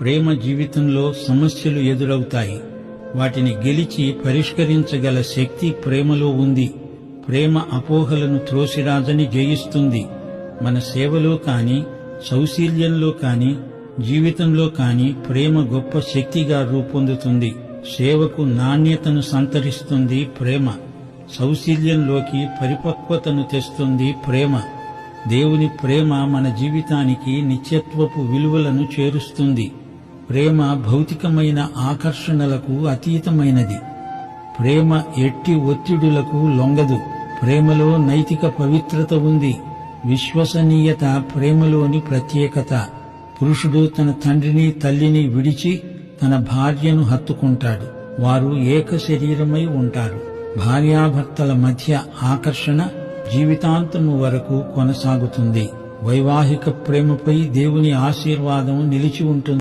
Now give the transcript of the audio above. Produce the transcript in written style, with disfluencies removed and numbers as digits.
ప్రేమ జీవితంలో సమస్యలు ఎదురవుతాయి. వాటిని గెలిచి పరిష్కరించగల శక్తి ప్రేమలో ఉంది. ప్రేమ అపోహలను త్రోసిరాజని జయిస్తుంది. మన సేవలో కాని, సౌశీల్యంలో కాని, జీవితంలో కాని ప్రేమ గొప్ప శక్తిగా రూపొందుతుంది. సేవకు నాణ్యతను సంతరిస్తుంది ప్రేమ. సౌశీల్యంలోకి పరిపక్వతను తెస్తుంది ప్రేమ. దేవుని ప్రేమ మన జీవితానికి నిత్యత్వపు విలువలను చేరుస్తుంది. ప్రేమ భౌతికమైన ఆకర్షణలకు అతీతమైనది. ప్రేమ ఎట్టి ఒత్తిడులకు లొంగదు. ప్రేమలో నైతిక పవిత్రత ఉంది. విశ్వసనీయత ప్రేమలోని ప్రత్యేకత. పురుషుడు తన తండ్రిని తల్లిని విడిచి తన భార్యను హత్తుకుంటాడు. వారు ఏక శరీరమై ఉంటారు. భార్యాభర్తల మధ్య ఆకర్షణ జీవితాంతము వరకు కొనసాగుతుంది. వైవాహిక ప్రేమపై దేవుని ఆశీర్వాదం నిలిచి ఉంటుంది.